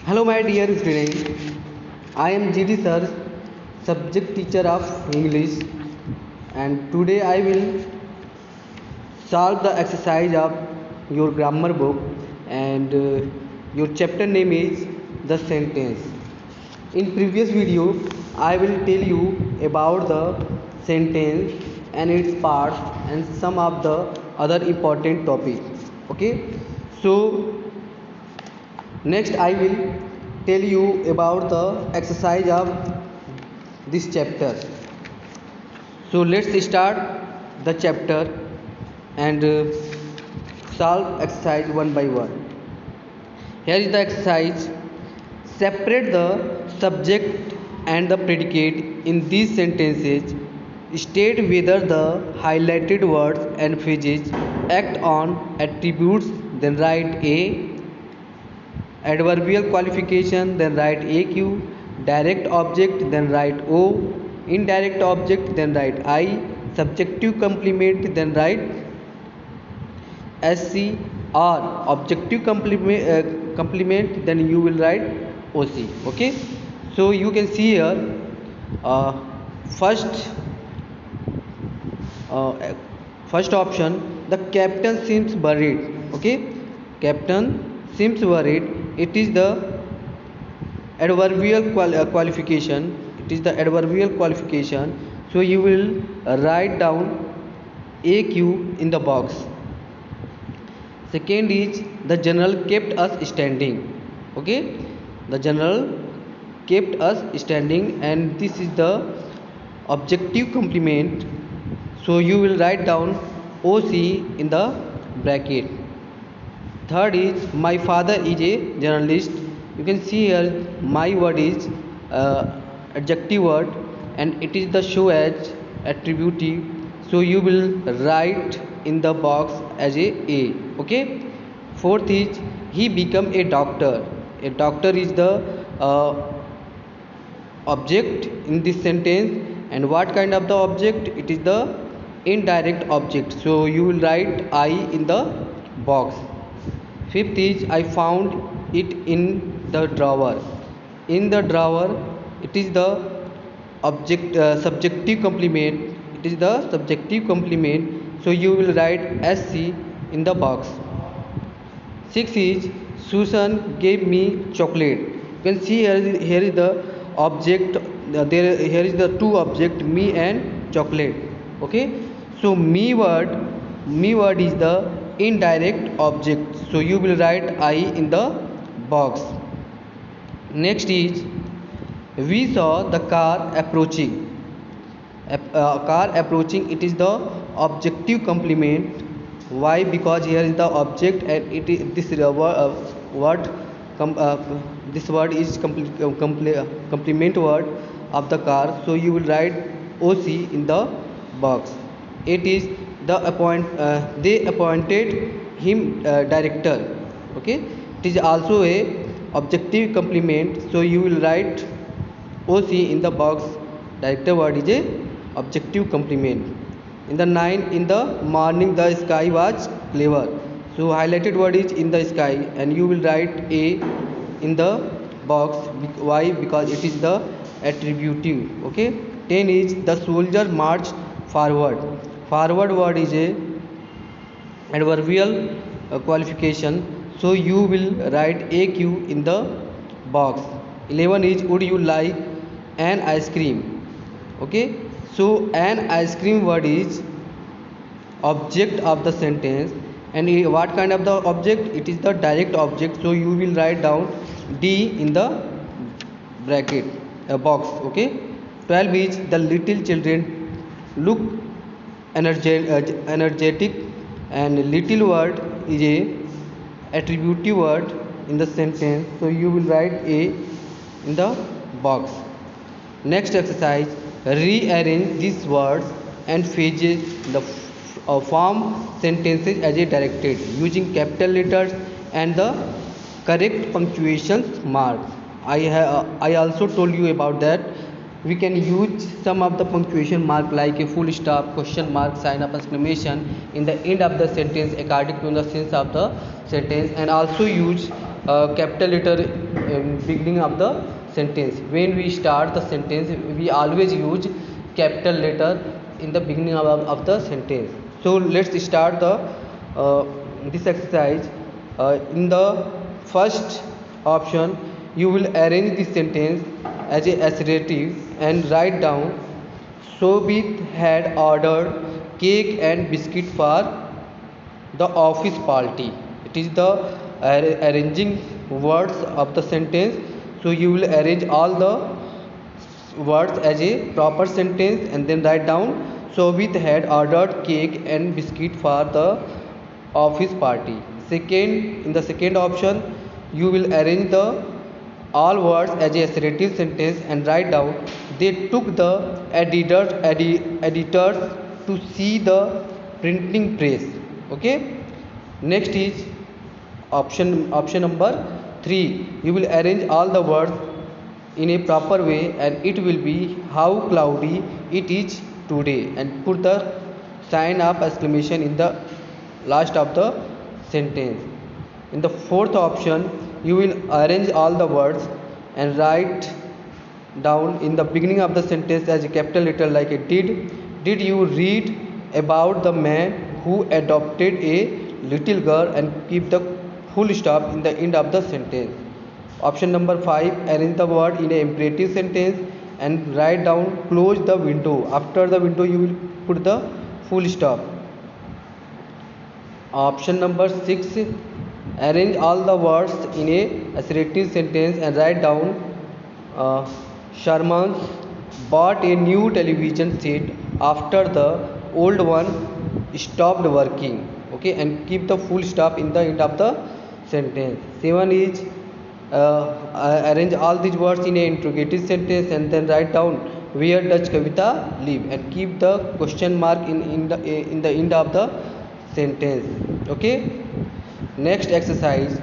Hello, my dear students. I am GD Sir, subject teacher of English, and today I will solve the exercise of your grammar book. And your chapter name is the sentence. In previous video, I will tell you about the sentence and its parts and some of the other important topics. Okay, so next, I will tell you about the exercise of this chapter. So let's start the chapter and solve exercise one by one. Here is the exercise. Separate the subject and the predicate in these sentences. State whether the highlighted words and phrases act on attributes, then write A. Adverbial qualification, then write AQ. Direct object, then write O. Indirect object, then write I. Subjective complement, then write SC. Or objective complement, then you will write OC. Okay, so you can see here first first option, the captain seems worried. Okay, captain seems worried. It is the adverbial qualification. It is the adverbial qualification. So you will write down AQ in the box. Second is the general kept us standing. Okay, the general kept us standing, and this is the objective complement. So you will write down OC in the bracket. Third is my father is a journalist. You can see here my word is adjective word and it is the show as attributive. So you will write in the box as a. Okay. Fourth is he become a doctor. A doctor is the object in this sentence, and what kind of the object? It is the indirect object. So you will write I in the box. Fifth is I found it in the drawer. In the drawer, it is the object subjective complement. It is the subjective complement. So you will write SC in the box. Sixth is Susan gave me chocolate. You can see here is the object. Here is the two object, me and chocolate. Okay. So me word is the indirect object. So you will write I in the box. Next is we saw the car approaching. Car approaching, it is the objective complement. Why? Because here is the object and it is this word this word is complement word of the car. So you will write OC in the box. It is the they appointed him director. Okay, it is also a objective complement. So you will write OC in the box. Director word is a objective complement. In the 9, in the morning the sky was clear. So highlighted word is in the sky, and you will write A in the box. Why? Because it is the attributive. Okay. 10 is the soldier marched forward. Forward word is a adverbial qualification. So you will write AQ in the box. 11 is would you like an ice cream? Okay. So an ice cream word is object of the sentence, and what kind of the object? It is the direct object. So you will write down D in the bracket box. Okay. 12 is the little children look energetic, and little word is a attributive word in the sentence. So you will write A in the box. Next exercise, rearrange these words and phrases in the form sentences as a directed using capital letters and the correct punctuation mark. I also told you about that. We can use some of the punctuation mark like a full stop, question mark, sign of exclamation in the end of the sentence according to the sense of the sentence, and also use capital letter beginning of the sentence. When we start the sentence, we always use capital letter in the beginning of the sentence. So let's start the this exercise. In the first option, you will arrange the sentence as a assertive and write down, Sobit had ordered cake and biscuit for the office party. It is the arranging words of the sentence. So you will arrange all the words as a proper sentence and then write down, Sobit had ordered cake and biscuit for the office party. Second, in the second option, you will arrange the all words as a assertive sentence and write down, they took the editors to see the printing press. Okay. Next is option number 3. You will arrange all the words in a proper way and it will be, how cloudy it is today, and put the sign of exclamation in the last of the sentence. In the fourth option, you will arrange all the words and write down in the beginning of the sentence as a capital letter like a did you read about the man who adopted a little girl, and keep the full stop in the end of the sentence. Option number 5, arrange the word in a imperative sentence and write down, close the window. After the window you will put the full stop. Option number 6, arrange all the words in a assertive sentence and write down, Sharman bought a new television set after the old one stopped working. Okay, and keep the full stop in the end of the sentence. 7 is arrange all these words in a interrogative sentence and then write down, where does Kavita live, and keep the question mark in the end of the sentence. Okay. Next exercise,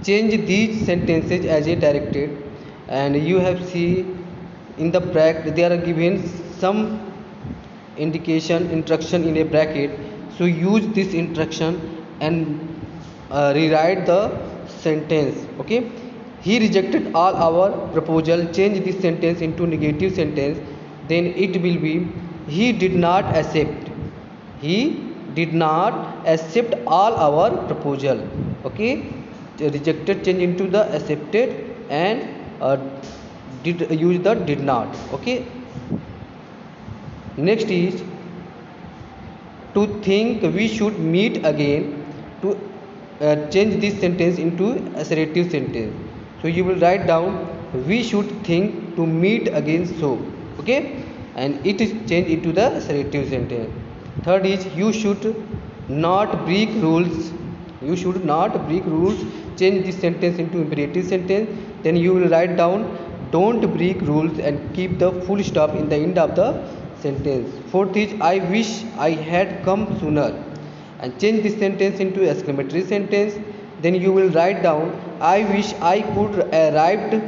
change these sentences as a directed, and you have seen in the bracket they are given some instruction in a bracket. So use this instruction and rewrite the sentence. Okay. He rejected all our proposal. Change this sentence into negative sentence. Then it will be, he did not accept. He did not accept all our proposal. Okay. Rejected change into the accepted, and did use the did not. Okay. Next is to think we should meet again. To change this sentence into assertive sentence. So you will write down, we should think to meet again so. Okay, and it is changed into the assertive sentence. Third is, you should not break rules. You should not break rules. Change this sentence into imperative sentence. Then you will write down, don't break rules, and keep the full stop in the end of the sentence. Fourth is, I wish I had come sooner, and change this sentence into exclamatory sentence. Then you will write down, I wish I could arrived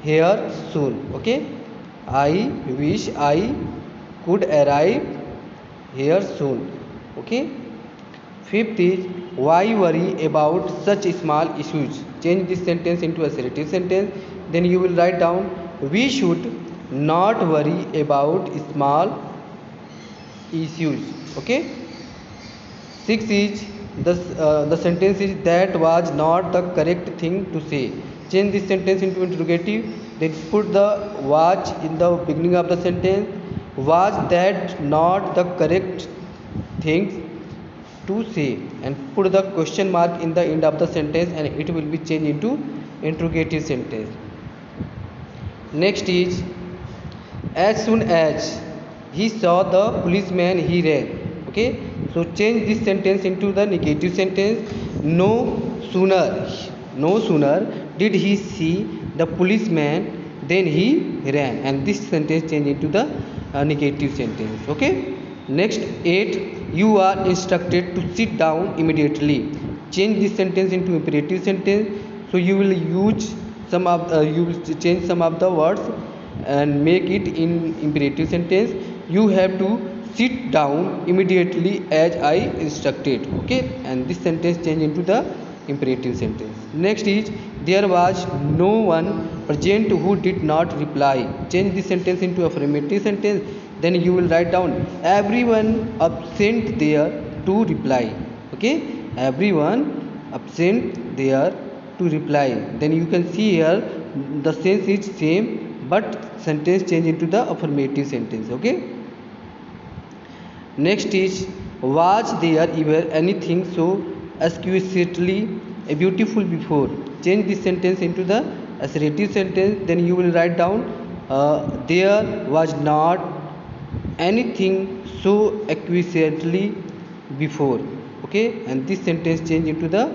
here soon. Okay, I wish I could arrive here soon. Okay. Fifth is, why worry about such small issues? Change this sentence into assertive sentence. Then you will write down, we should not worry about small issues. Okay. Six is, the sentence is, that was not the correct thing to say. Change this sentence into interrogative. Then put the was in the beginning of the sentence. Was that not the correct thing to say, and put the question mark in the end of the sentence, and it will be changed into interrogative sentence. Next is, as soon as he saw the policeman he ran. Okay, so change this sentence into the negative sentence. No sooner did he see the policeman than he ran, and this sentence change into the negative sentence. Okay. Next, 8, you are instructed to sit down immediately. Change this sentence into imperative sentence. So you will use you will change some of the words and make it in imperative sentence. You have to sit down immediately as I instructed. Okay, and this sentence change into the imperative sentence. Next is there was no one present who did not reply. Change this sentence into affirmative sentence. Then you will write down everyone absent there to reply. Okay, everyone absent there to reply. Then you can see here the sense is same but sentence change into the affirmative sentence. Okay, next is was there ever anything so exquisitely beautiful before. Change this sentence into the assertive sentence. Then you will write down there was not anything so exquisitely before. Okay, and this sentence change into the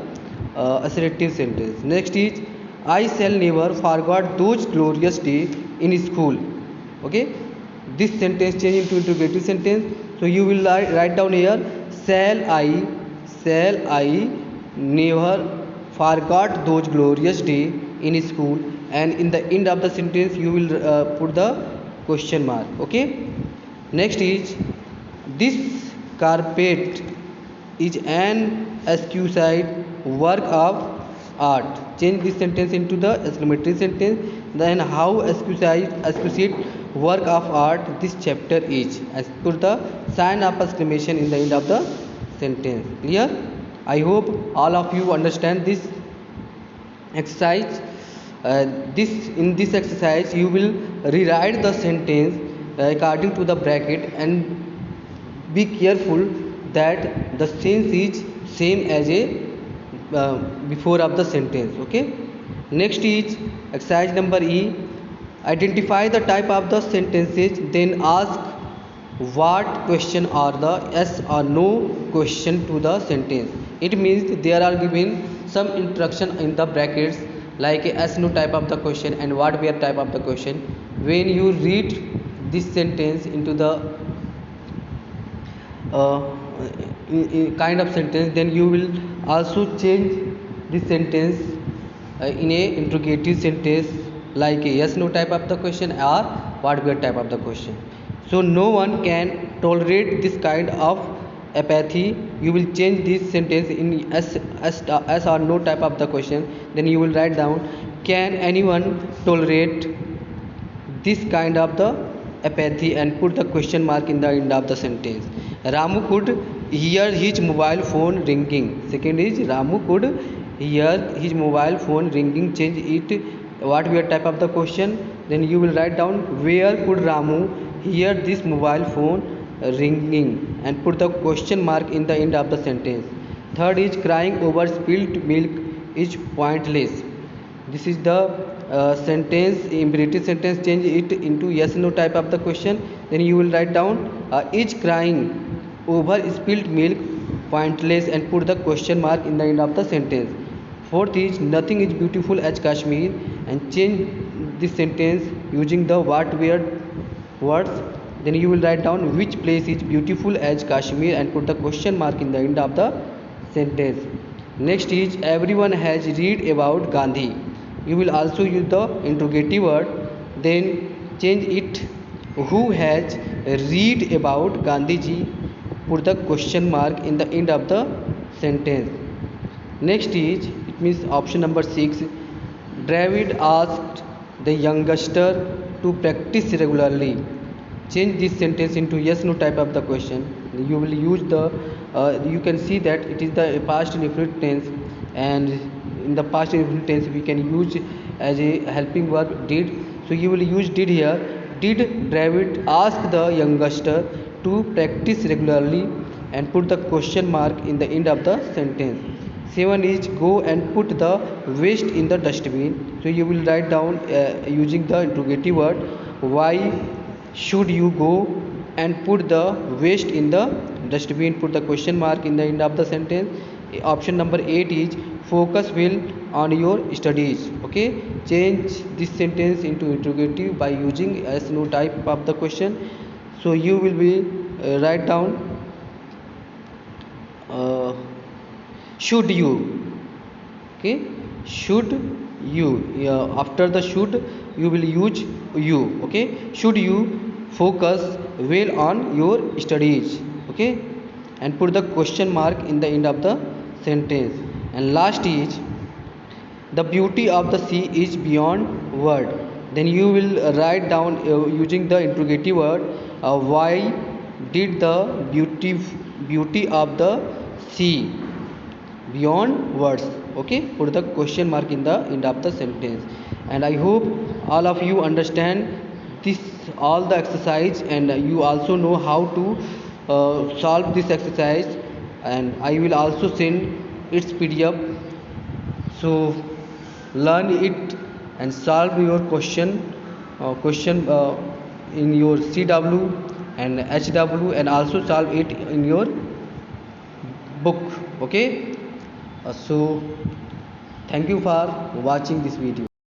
assertive sentence. Next is I shall never forget those glorious days in school. Okay, this sentence change into interrogative sentence. So you will write down here shall I never forgot those glorious days in school, and in the end of the sentence you will put the question mark. Okay, next is this carpet is an exquisite work of art. Change this sentence into the exclamatory sentence. Then how exquisite work of art this chapter is, as put the sign of exclamation in the end of the sentence. Clear? I hope all of you understand this exercise. In this exercise you will rewrite the sentence according to the bracket, and be careful that the sense is same as a before of the sentence. Okay, next is exercise number E. Identify the type of the sentences, then ask what question are the yes or no question to the sentence. It means there are given some instruction in the brackets like a yes no type of the question and what where type of the question. When you read this sentence into the kind of sentence, then you will also change this sentence in a interrogative sentence like a yes no type of the question or what where type of the question. So no one can tolerate this kind of apathy. You will change this sentence in yes or no type of the question. Then you will write down can anyone tolerate this kind of the apathy, and put the question mark in the end of the sentence. Ramu could hear his mobile phone ringing. Second is Ramu could hear his mobile phone ringing. Change it what where type of the question. Then you will write down where could Ramu hear this mobile phone ringing, and put the question mark in the end of the sentence. Third is crying over spilled milk is pointless. This is the sentence, imperative sentence. Change it into yes no type of the question. Then you will write down is crying over spilled milk pointless, and put the question mark in the end of the sentence. Fourth is nothing is beautiful as Kashmir, and change this sentence using the what where words. Then you will write down which place is beautiful as Kashmir, and put the question mark in the end of the sentence. Next is everyone has read about Gandhi. You will also use the interrogative word. Then change it who has read about Gandhiji, put the question mark in the end of the sentence. Next is it means option number 6. David asked the youngster to practice regularly. Change this sentence into yes no type of the question. You will use the you can see that it is the past indefinite tense, and in the past indefinite tense we can use as a helping verb did. So you will use did here. Did David ask the youngster to practice regularly, and put the question mark in the end of the sentence. 7 is go and put the waste in the dustbin. So you will write down using the interrogative word why should you go and put the waste in the dustbin, put the question mark in the end of the sentence. Option number 8 is focus well on your studies. Okay, change this sentence into interrogative by using yes no type of the question. So you will be write down should you. Okay, should you, after the should you will use you. Okay, should you focus well on your studies. Okay, and put the question mark in the end of the sentence. And last is the beauty of the sea is beyond word. Then you will write down using the interrogative word, why did the beauty of the sea beyond words. Okay, put the question mark in the end of the sentence. And I hope all of you understand this all the exercise, and you also know how to solve this exercise, and I will also send its PDF. So learn it and solve your question in your CW and HW, and also solve it in your book. Okay. So thank you for watching this video.